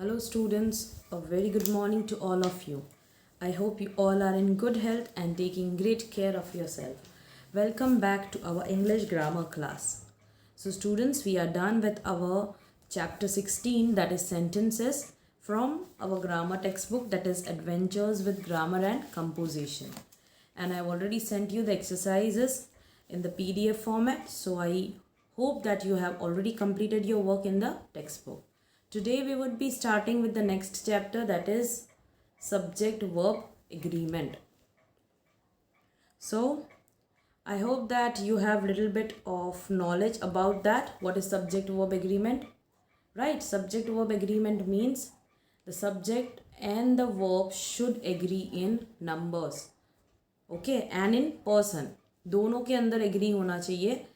Hello, students. A very good morning to all of you. I hope you all are in good health and taking great care of yourself. Welcome back to our English grammar class. So, students, we are done with our chapter 16, that is sentences, from our grammar textbook, that is Adventures with Grammar and Composition. And I've already sent you the exercises in the PDF format. So, I hope that you have already completed your work in the textbook. Today we would be starting with the next chapter, that is subject verb agreement. So I hope that you have little bit of knowledge about that. What is subject verb agreement? Right, subject verb agreement means the subject and the verb should agree in numbers, okay, and in person. दोनों के अंदर agree होना चाहिए.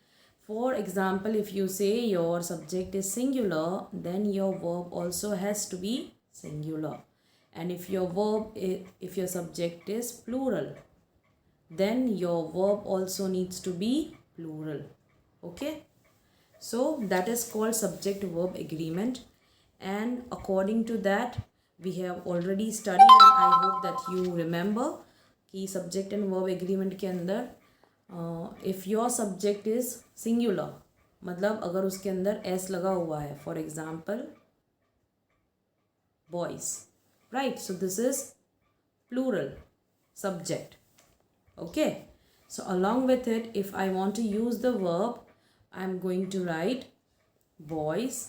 For example, if you say your subject is singular, then your verb also has to be singular. And if your subject is plural, then your verb also needs to be plural. Okay? So that is called subject verb agreement. And according to that, we have already studied, and I hope that you remember कि subject and verb agreement के अंदर if your subject is singular, मतलब अगर उसके अंदर S लगा हुआ है, for example boys, right, so this is plural subject. Okay, so along with it, if I want to use the verb, I am going to write boys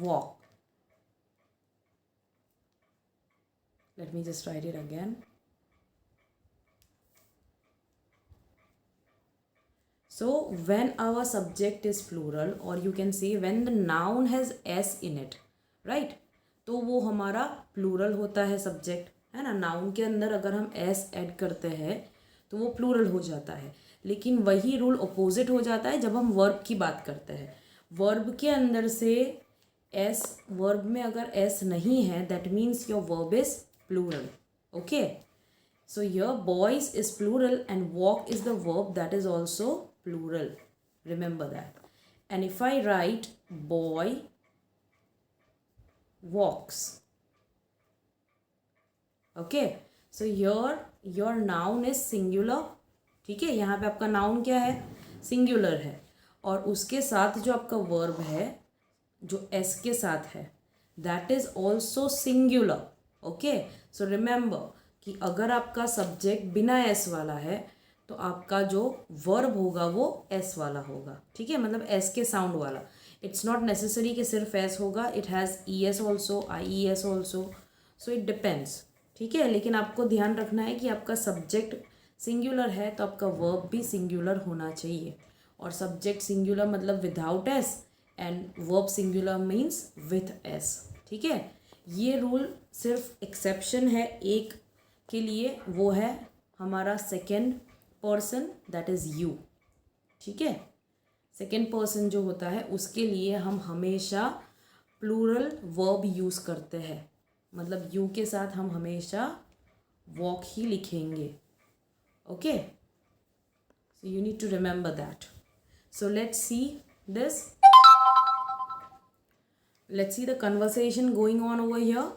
walk. Let me just write it again. So when our subject is plural, or you can say when the noun has s in it, right, तो वो हमारा plural होता है subject, है ना. noun के अंदर अगर हम s ऐड करते हैं तो वो plural हो जाता है. लेकिन वही रूल opposite हो जाता है जब हम verb की बात करते हैं. verb के अंदर से s, verb में अगर s नहीं है, that means your verb is plural. Okay, so here boys is plural and walk is the verb, that is also plural. Remember that. And if I write boy walks, okay, so here your noun is singular. ठीक है, यहाँ पे आपका noun क्या है? Singular है. और उसके साथ जो आपका verb है, जो s के साथ है, that is also singular. Okay, so remember कि अगर आपका सब्जेक्ट बिना s वाला है तो आपका जो वर्ब होगा वो एस वाला होगा. ठीक है, मतलब एस के साउंड वाला. इट्स नॉट नेसेसरी कि सिर्फ एस होगा, it has E S also, I E S also, so it depends. ठीक है, लेकिन आपको ध्यान रखना है कि आपका सब्जेक्ट सिंगुलर है तो आपका वर्ब भी सिंगुलर होना चाहिए. और सब्जेक्ट सिंगुलर मतलब without S, and verb singular means with S. ठीक है, ये रूल सिर्फ एक्सेप्शन है एक के लिए, वो है हमारा second person, that is you. ठीक है, सेकेंड पर्सन जो होता है उसके लिए हम हमेशा प्लूरल वर्ब यूज़ करते हैं. मतलब यू के साथ हम हमेशा वॉक ही लिखेंगे. Okay, so you need to remember that. So let's see this. Let's see the conversation going on over here.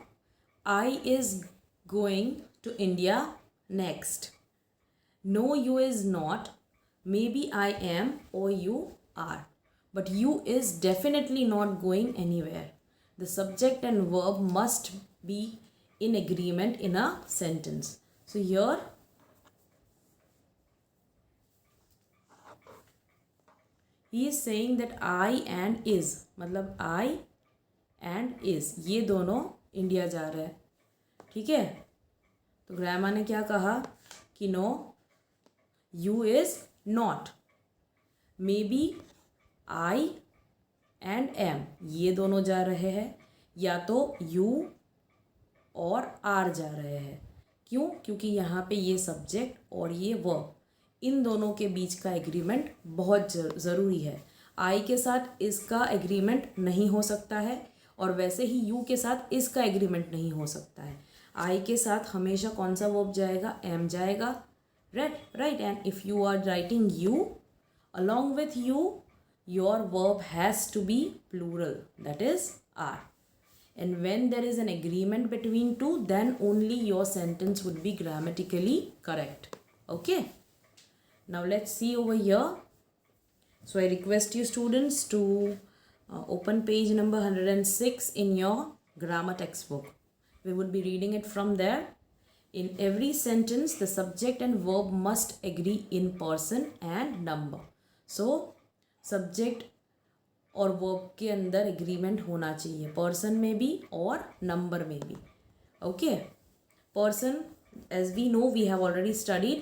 I is going to India next. No, you is not. Maybe I am or you are. But you is definitely not going anywhere. The subject and verb must be in agreement in a sentence. So here he is saying that I and is, मतलब I and is, ये दोनों India जा रहे हैं. ठीक है, तो grammar ने क्या कहा कि no, you is not, maybe I and am, ये दोनों जा रहे हैं, या तो यू और आर जा रहे हैं. क्यों? क्योंकि यहाँ पे ये सब्जेक्ट और ये वर्ब, इन दोनों के बीच का एग्रीमेंट बहुत ज़रूरी है. आई के साथ इसका एग्रीमेंट नहीं हो सकता है, और वैसे ही यू के साथ इसका एग्रीमेंट नहीं हो सकता है. आई के साथ हमेशा कौन सा वर्ब जाएगा? एम जाएगा. Right, and if you are writing you, along with you your verb has to be plural, that is are. And when there is an agreement between two, then only your sentence would be grammatically correct. Okay, now let's see over here. So I request you students to open page number 106 in your grammar textbook. We would be reading it from there. In every sentence, the subject and verb must agree in person and number. So subject और verb के अंदर agreement होना चाहिए, person में भी और number में भी. Okay, person as we know, we have already studied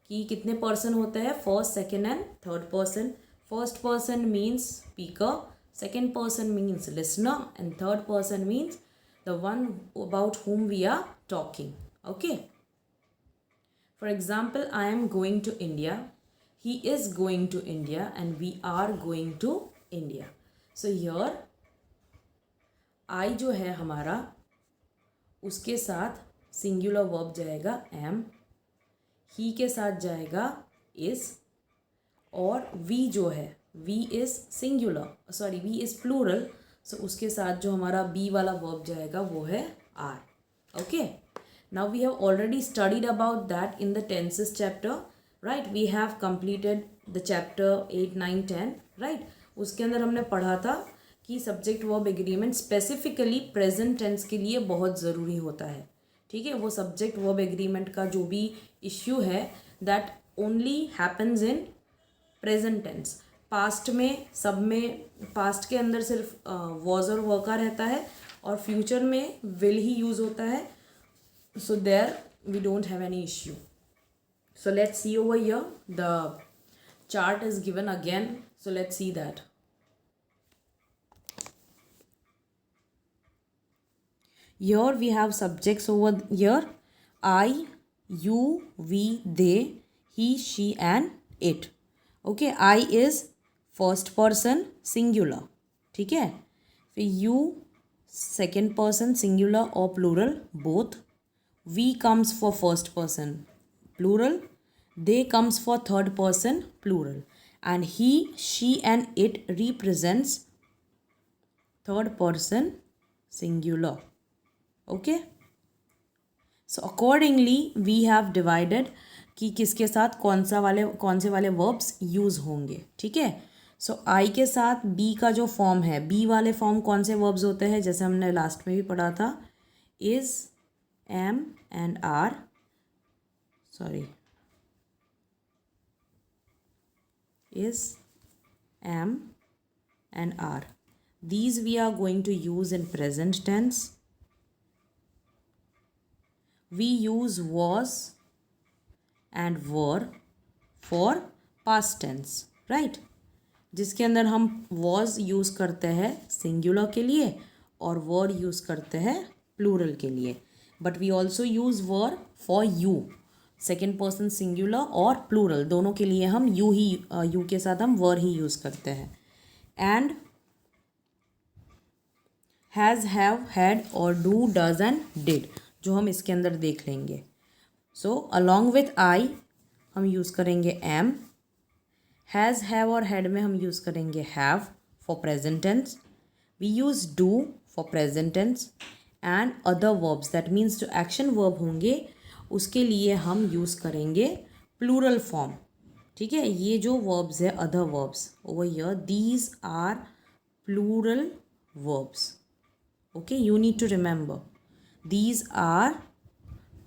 कि कितने पर्सन होते हैं, first, second and third person. First person means speaker, second person means listener and third person means the one about whom we are talking. Okay, for example, I am going to India, he is going to India, and we are going to India. So here I जो है हमारा, उसके साथ singular verb जाएगा am, he के साथ जाएगा is, और we जो है, we is singular, sorry, we is plural, so उसके साथ जो हमारा be वाला वर्ब जाएगा वो है are. Okay, now we have already studied about that in the tenses chapter, right? We have completed the chapter 8, 9, 10, right? उसके अंदर हमने पढ़ा था कि subject verb agreement specifically present tense के लिए बहुत ज़रूरी होता है. ठीक है, वो सब्जेक्ट वर्ब एग्रीमेंट का जो भी इश्यू है that only happens in present tense. Past में सब में, पास्ट के अंदर सिर्फ वॉज और वर्का रहता है, और फ्यूचर में विल ही यूज़ होता है. So there we don't have any issue. So let's see over here, the chart is given again, so let's see that. Here we have subjects over here, I, you, we, they, he, she and it. Okay, I is first person singular, ठीक है. फिर you second person singular or plural both. We comes for first person plural, they comes for third person plural, and he, she and it represents third person singular. Okay, so accordingly we have divided कि किसके साथ कौन से वाले verbs use होंगे. ठीक है, सो आई के साथ बी का जो फॉर्म है, बी वाले फॉर्म कौन से verbs होते हैं, जैसे हमने लास्ट में भी पढ़ा था, is, am and are, sorry, is, am and are. These we are going to use in present tense. We use was and were for past tense, right? जिसके अंदर हम was यूज़ करते हैं singular के लिए और were यूज़ करते हैं plural के लिए. But we also use were for you, second person singular और प्लूरल दोनों के लिए हम यू के साथ हम वर ही यूज़ करते हैं. एंड हैज़, हैव, हैड और डू, डज एंड डिड जो हम इसके अंदर देख लेंगे. सो अलॉन्ग विथ आई हम यूज़ करेंगे एम. हैज़, हैव और हैड में हम यूज़ करेंगे have for present tense. We use do for present tense. And other verbs, that means जो एक्शन वर्ब होंगे उसके लिए हम यूज़ करेंगे प्लूरल फॉर्म. ठीक है, ये जो वर्ब्स है other verbs over here, these are plural verbs. Okay, you need to remember these are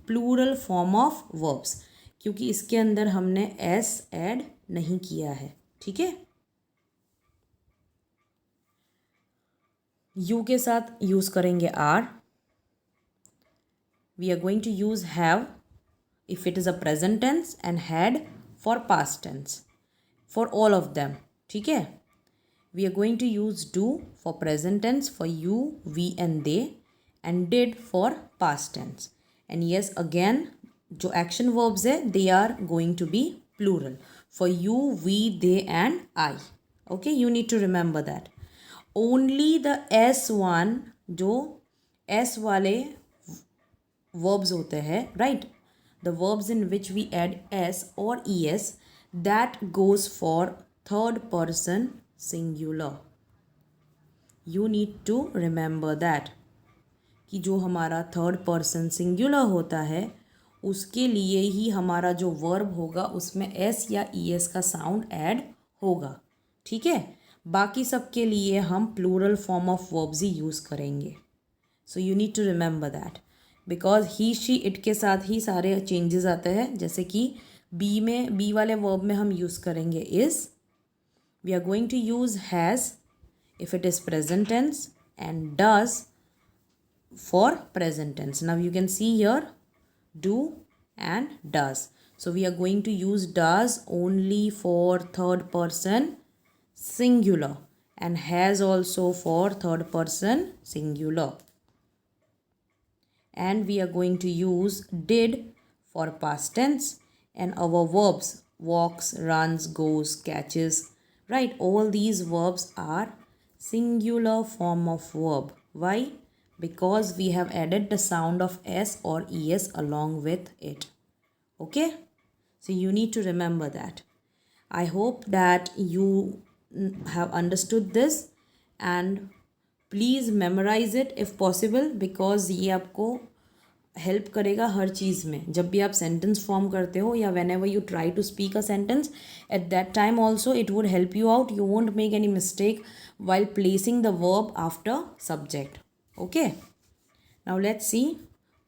plural form of verbs, क्योंकि इसके अंदर हमने एस ऐड नहीं किया है. ठीक है, यू के साथ यूज़ करेंगे are. We are going to use have if it is a present tense and had for past tense for all of them. ठीक है, we are going to use do for present tense for you, we and they, and did for past tense. And yes, again जो action verbs है they are going to be plural for you, we, they and I. Okay, you need to remember that. Only the S1 जो S वाले verbs होते हैं, right? The verbs in which we add s or es, that goes for third person singular. You need to remember that कि जो हमारा third person singular होता है उसके लिए ही हमारा जो वर्ब होगा उसमें एस या ई एस का साउंड ऐड होगा. ठीक है, बाकी सब के लिए हम प्लूरल फॉर्म ऑफ वर्ब्स ही यूज़ करेंगे. So you need to remember that because he she it के साथ ही सारे चेंजेस आते हैं. जैसे कि बी वाले वर्ब में हम यूज़ करेंगे is. We are going to use has if it is present tense and does for present tense. Now you can see here do and does. So we are going to use does only for third person singular and has also for third person singular. And we are going to use did for past tense and our verbs walks, runs, goes, catches, right? All these verbs are singular form of verb. Why? Because we have added the sound of s or es along with it. Okay, so you need to remember that. I hope that you have understood this and please memorize it if possible because ये आपको help करेगा हर चीज़ में. जब भी आप sentence form करते हो या whenever you try to speak a sentence at that time also it would help you out. You won't make any mistake while placing the verb after subject. Okay, now let's see.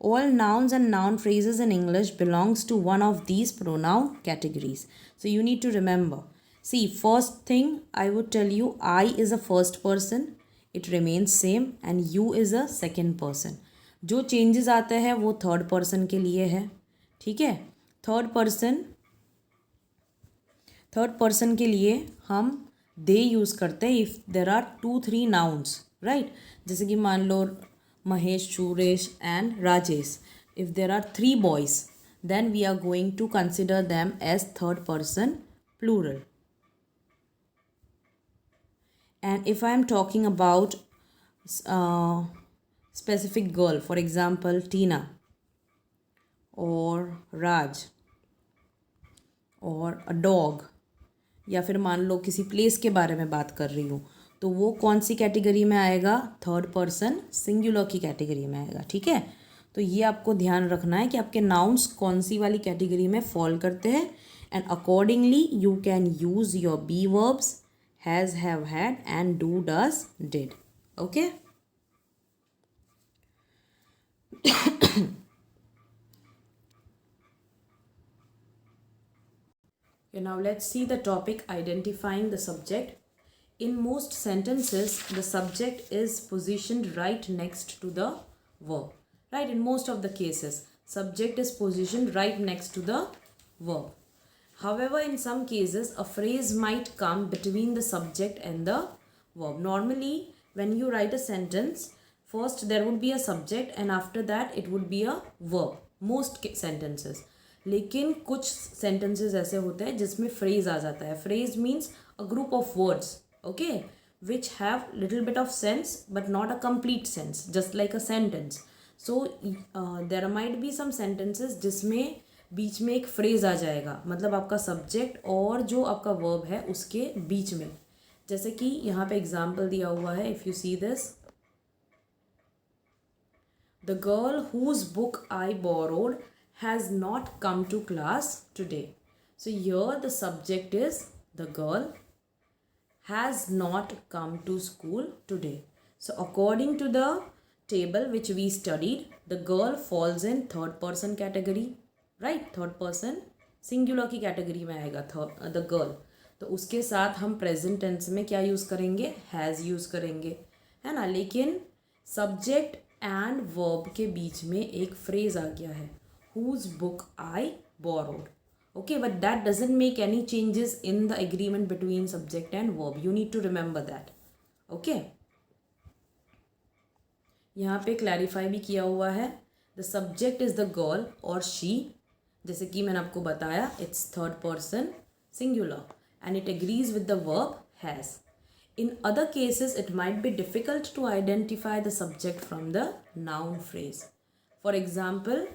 All nouns and noun phrases in English belongs to one of these pronoun categories. So you need to remember. See, first thing I would tell you, I is a first person, it remains same, and you is a second person. जो changes आते हैं वो third person के लिए है. ठीक है, third person के लिए हम दे यूज़ करते हैं if there are 2-3 nouns, right? जैसे कि मान लो Mahesh, Suresh and Rajesh. If there are 3 boys then we are going to consider them as third person plural. And if I am talking about specific girl, for example Tina or Raj or a dog, या फिर मान लो किसी place के बारे में बात कर रही हूँ तो वो कौन सी कैटेगरी में आएगा? थर्ड पर्सन सिंगुलर की कैटेगरी में आएगा. ठीक है, तो ये आपको ध्यान रखना है कि आपके नाउन्स कौन सी वाली कैटेगरी में फॉल करते हैं and accordingly you can use your be verbs has, have, had and do, does, did. Okay, now let's see the topic identifying the subject. In most sentences, the subject is positioned right next to the verb. Right, in most of the cases, subject is positioned right next to the verb. However, in some cases, a phrase might come between the subject and the verb. Normally, when you write a sentence, first there would be a subject and after that it would be a verb. Most sentences. लेकिन कुछ sentences ऐसे होते हैं जिसमें phrase आ जाता है. Phrase means a group of words, okay, which have little bit of sense but not a complete sense, just like a sentence. So there might be some sentences जिसमें बीच में एक फ्रेज आ जाएगा, मतलब आपका सब्जेक्ट और जो आपका वर्ब है उसके बीच में. जैसे कि यहाँ पे एग्जाम्पल दिया हुआ है, if you see this, the girl whose book I borrowed has not come to class today. So here the subject is the girl has not come to school today. So according to the table which we studied, the girl falls in third person category, right? third person singular की category में आएगा the girl. तो उसके साथ हम present tense में क्या use करेंगे? has use करेंगे, है ना? लेकिन subject and verb के बीच में एक phrase आ गया है, whose book I borrowed. Okay, but that doesn't make any changes in the agreement between subject and verb. You need to remember that. Okay, यहाँ पे clarify भी किया हुआ है, the subject is the girl or she. जैसे कि मैंने आपको बताया, it's third person singular and it agrees with the verb has. In other cases, it might be difficult to identify the subject from the noun phrase. For example,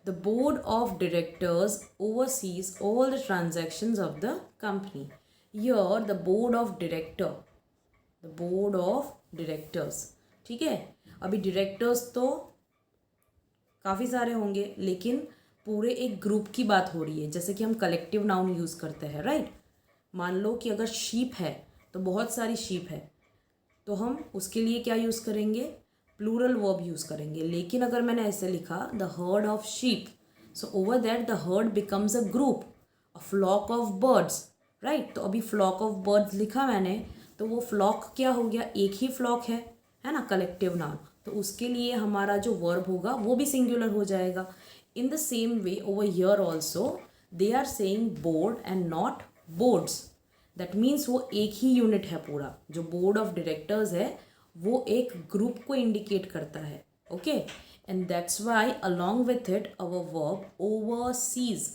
the board of directors oversees all the transactions of the company. Your the board of director, the board of directors, ठीक है। अभी directors तो काफ़ी सारे होंगे, लेकिन पूरे एक ग्रुप की बात हो रही है, जैसे कि हम कलेक्टिव नाउन यूज़ करते हैं, राइट। मान लो कि अगर शीप है तो बहुत सारी शीप है, तो हम उसके लिए क्या यूज़ करेंगे, प्लूरल वर्ब यूज़ करेंगे। लेकिन अगर मैंने ऐसे लिखा the herd of sheep, so over that the herd becomes a group, a flock of birds, right. तो अभी फ्लॉक ऑफ बर्ड्स लिखा मैंने, तो वो फ्लॉक क्या हो गया, एक ही फ्लॉक है ना, कलेक्टिव नाउन। तो उसके लिए हमारा जो वर्ब होगा वो भी सिंगुलर हो जाएगा। In the same way over here also they are saying board and not boards. That means वो एक ही यूनिट है पूरा। जो बोर्ड ऑफ डायरेक्टर्स है वो एक ग्रुप को इंडिकेट करता है, okay. And that's Y along with it our verb overseas,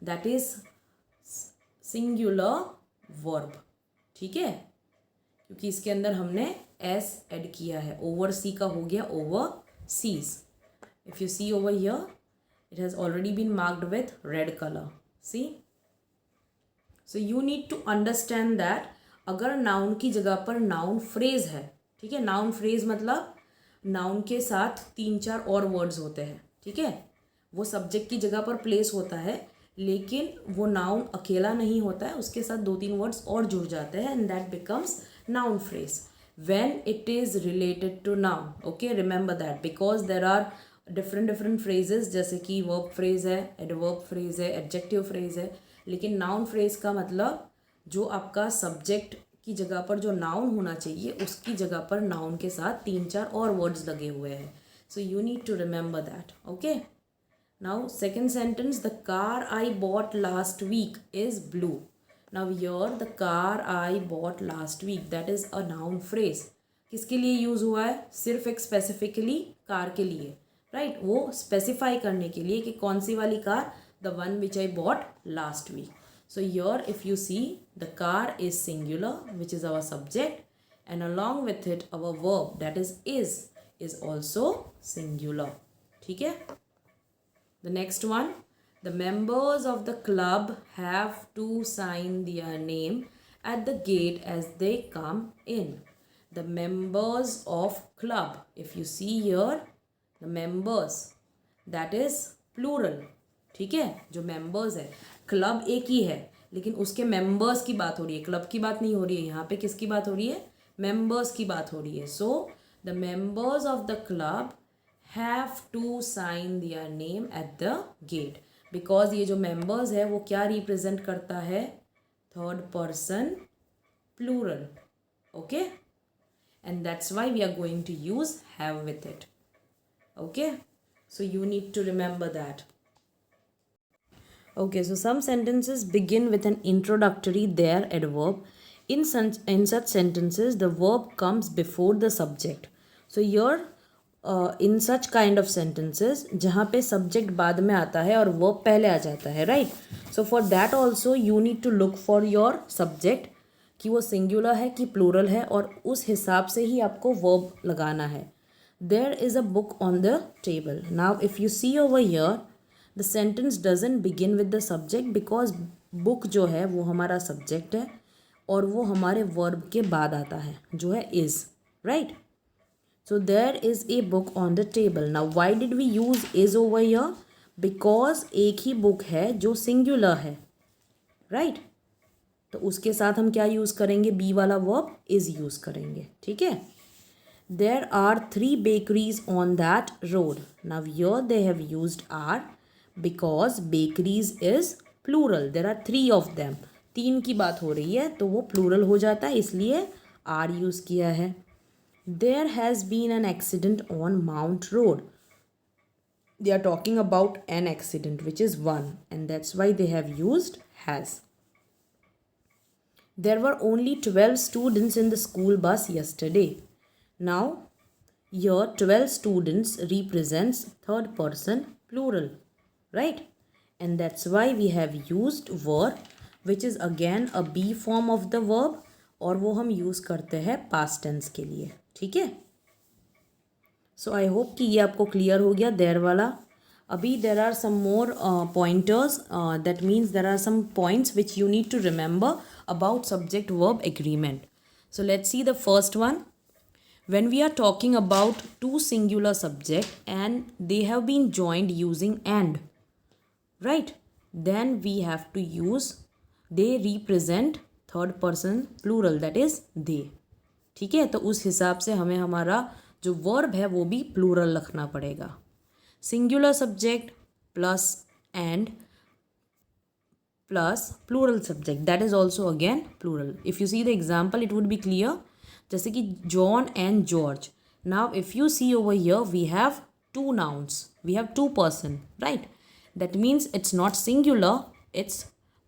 that is singular verb, ठीक है, क्योंकि इसके अंदर हमने एस ऐड किया है। ओवरसी का हो गया overseas. If you see over here it has already been marked with red colour, see. So you need to understand that अगर नाउन की जगह पर नाउन फ्रेज है, ठीक है, नाउन फ्रेज मतलब नाउन के साथ 3-4 और वर्ड्स होते हैं, ठीक है, वो सब्जेक्ट की जगह पर प्लेस होता है, लेकिन वो नाउन अकेला नहीं होता है, उसके साथ 2-3 वर्ड्स और जुड़ जाते हैं, and that becomes noun phrase when it is related to noun, okay. Remember that because there are different phrases, जैसे कि वर्ब फ्रेज है, एडवर्ब फ्रेज है, एडजेक्टिव फ्रेज है, लेकिन नाउन फ्रेज का मतलब जो आपका सब्जेक्ट की जगह पर जो नाउन होना चाहिए उसकी जगह पर नाउन के साथ 3-4 और वर्ड्स लगे हुए हैं। So you need to remember that, okay. Now second sentence, the car I bought last week is blue. Now your the car I bought last week, that is a noun phrase. किसके लिए use हुआ है, सिर्फ एक specifically car के लिए, right, वो specify करने के लिए कि कौन सी वाली car, the one which I bought last week. So here if you see the car is singular, which is our subject, and along with it our verb that is also singular, ठीक है। The next one, the members of the club have to sign their name at the gate as they come in. The members of club, if you see here the members, that is plural, ठीक है। जो members है, club एक ही है लेकिन उसके members की बात हो रही है, क्लब की बात नहीं हो रही है। यहाँ पे किसकी बात हो रही है, मेंबर्स की बात हो रही है। So the members of the club have to sign their name at the gate, because ये जो मेंबर्स है वो क्या रिप्रेजेंट करता है, third person plural, okay. And that's why we are going to use have with it, okay. So you need to remember that. Okay, so some sentences begin with an introductory there adverb. In such sentences, the verb comes before the subject. So here, in such kind of sentences, जहाँ पे subject बाद में आता है और verb पहले आ जाता है, right? So for that also you need to look for your subject कि वो singular है कि plural है, और उस हिसाब से ही आपको verb लगाना है. There is a book on the table. Now if you see over here, the sentence doesn't begin with the subject because book जो है वो हमारा subject है और वो हमारे verb के बाद आता है जो है is, right? So there is a book on the table. Now why did we use is over here? Because एक ही book है जो singular है, right? तो उसके साथ हम क्या यूज़ करेंगे, be वाला verb is यूज़ करेंगे, ठीक है। There are 3 bakeries on that road. Now here they have used are because bakeries is plural. There are 3 of them. 3 की बात हो रही है तो वो plural हो जाता है, इसलिए are यूज़ किया है. There has been an accident on Mount Road. They are talking about an accident which is one, and that's why they have used has. There were only 12 students in the school bus yesterday. Now here 12 students represents third person plural, right? And that's why we have used were, which is again a be form of the verb, और वो हम use करते हैं past tense के लिए, ठीक है। सो I hope कि ये आपको क्लियर हो गया देयर वाला. अभी there are some more pointers, that means there are some points which you need to remember about subject verb agreement. So let's see the first one. When we are talking about two singular subject and they have been joined using and, right, then we have to use they represent third person plural, that is they. ठीक है, तो उस हिसाब से हमें हमारा जो verb है वो भी प्लूरल रखना पड़ेगा. Singular subject plus and plus plural subject, that is also again plural. If you see the example it would be clear. जैसे कि John and George. Now if you see over here we have two nouns, we have two person, right. That means it's not singular, it's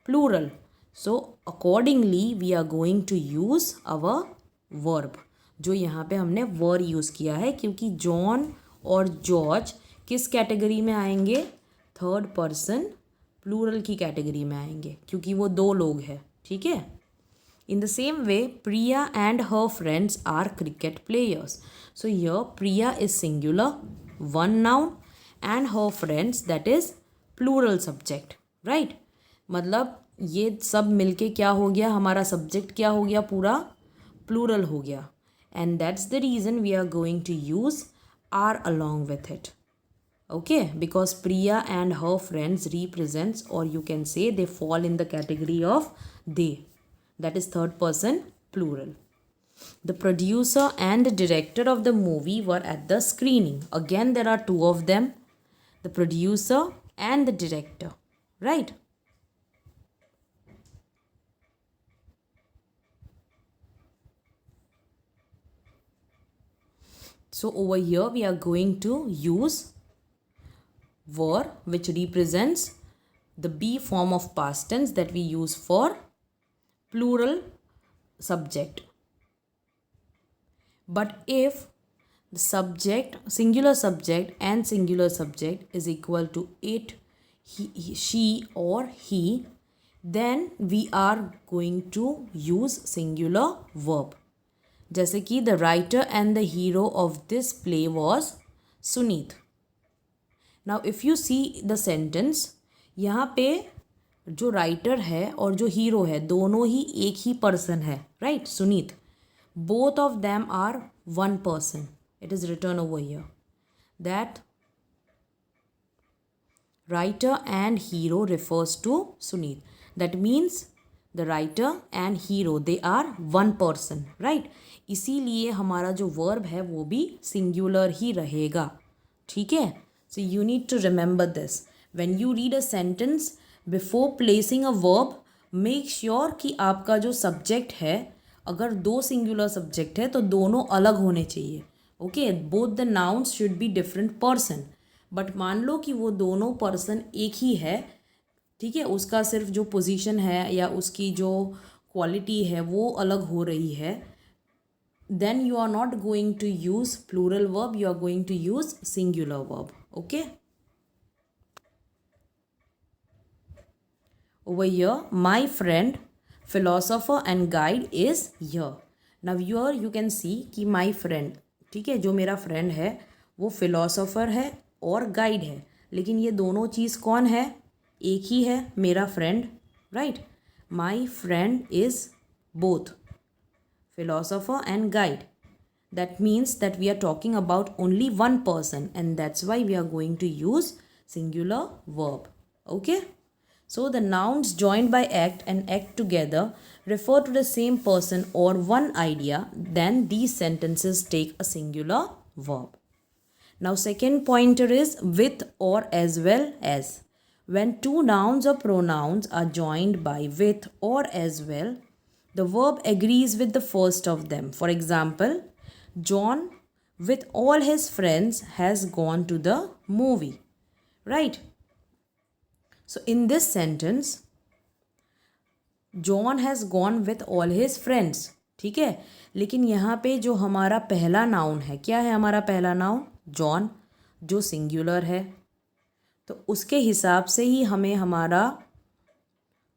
plural. So accordingly we are going to use our verb. जो यहाँ पे हमने verb use किया है, क्योंकि John और George किस category में आएंगे, थर्ड पर्सन प्लूरल की कैटेगरी में आएंगे, क्योंकि वो दो लोग हैं. ठीक है. In the same way Priya and her friends are cricket players. So here Priya is singular, one noun, and her friends that is plural subject, right. मतलब ये सब मिलके क्या हो गया, हमारा सब्जेक्ट क्या हो गया, पूरा प्लूरल हो गया. And that's the reason we are going to use are along with it. Okay, because Priya and her friends represents, or you can say they fall in the category of they, that is third person plural. The producer and the director of the movie were at the screening. Again there are two of them, the producer and the director, right. So over here we are going to use verb which represents the be form of past tense that we use for plural subject. But if the subject, singular subject and singular subject is equal to it, he, she or he, then we are going to use singular verb. जैसे कि the writer and the hero of this play was Suneet. Now if you see the sentence, यहाँ पे जो writer है और जो hero है दोनों ही एक ही पर्सन है, right, Sunit. Both of them are one person. It is written over here that writer and hero refers to Sunit. That means the writer and hero they are one person, right. इसीलिए हमारा जो verb है वो भी singular ही रहेगा. ठीक है. So you need to remember this. When you read a sentence, before placing a verb, make sure कि आपका जो subject है, अगर दो singular subject है तो दोनों अलग होने चाहिए. Okay, both the nouns should be different person. But मान लो कि वो दोनों person एक ही है, ठीक है, उसका सिर्फ जो position है या उसकी जो quality है वो अलग हो रही है, then you are not going to use plural verb, you are going to use singular verb. Okay. Over here, my friend, philosopher and guide is here. Now here you can see कि my friend, ठीक है, जो मेरा friend है वो philosopher है और guide है. लेकिन ये दोनों चीज़ कौन है, एक ही है, मेरा friend, right. My friend is both philosopher and guide. That means that we are talking about only one person, and that's why we are going to use singular verb. Okay. So the nouns joined by act and act together refer to the same person or one idea, then these sentences take a singular verb. Now second pointer is with or as well as. When two nouns or pronouns are joined by with or as well, the verb agrees with the first of them. For example, John with all his friends has gone to the movie, right. So in this sentence John has gone with all his friends. ठीक है. लेकिन यहाँ पे जो हमारा पहला noun है, क्या है हमारा पहला नाउन, जॉन, जो सिंगुलर है, तो उसके हिसाब से ही हमें हमारा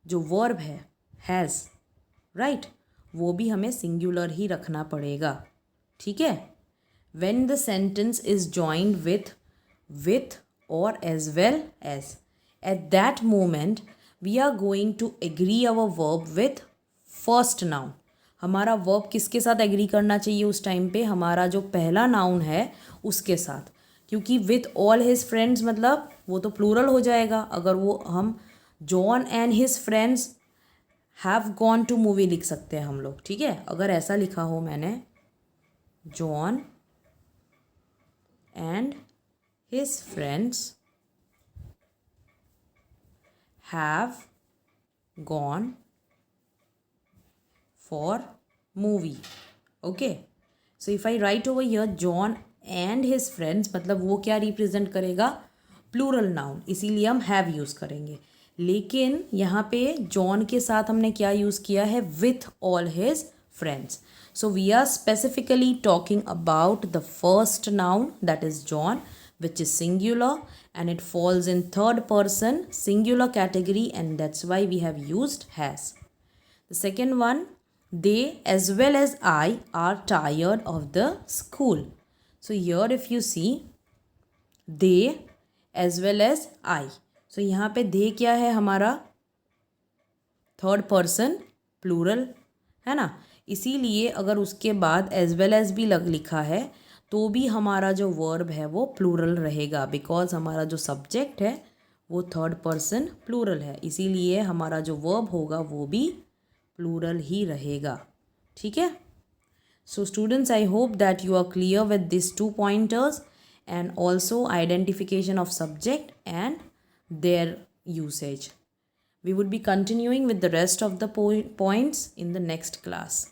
जो वर्ब है हैज़, राइट, वो भी हमें सिंगुलर ही रखना पड़ेगा. ठीक है. When the sentence is joined with or as well as. At that moment we are going to agree our verb with first noun. हमारा वर्ब किसके साथ एग्री करना चाहिए उस टाइम पे? हमारा जो पहला नाउन है उसके साथ, क्योंकि विथ ऑल हिज फ्रेंड्स मतलब वो तो प्लूरल हो जाएगा. अगर वो हम John and his friends have gone to movie लिख सकते हैं हम लोग, ठीक है. अगर ऐसा लिखा हो मैंने, John and his friends have gone for movie. Okay, so if I write over here John and his friends, मतलब वो क्या रिप्रेजेंट करेगा? प्लूरल नाउन, इसीलिए हम हैव यूज़ करेंगे. लेकिन यहाँ पे जॉन के साथ हमने क्या यूज़ किया है? With all his friends. So we are specifically talking about the first noun that is John, which is singular and it falls in third person singular category, and that's why we have used has. The second one, they as well as I are tired of the school. So here if you see, they as well as I. So यहाँ पे they क्या है? हमारा third person plural है ना, इसीलिए अगर उसके बाद as well as भी लिखा है तो भी हमारा जो वर्ब है वो प्लूरल रहेगा, बिकॉज हमारा जो सब्जेक्ट है वो थर्ड पर्सन प्लूरल है, इसीलिए हमारा जो वर्ब होगा वो भी प्लूरल ही रहेगा. ठीक है. So students, I hope that you are clear with this 2 pointers and also identification of subject and their usage. We would be continuing with the rest of the points in the next class.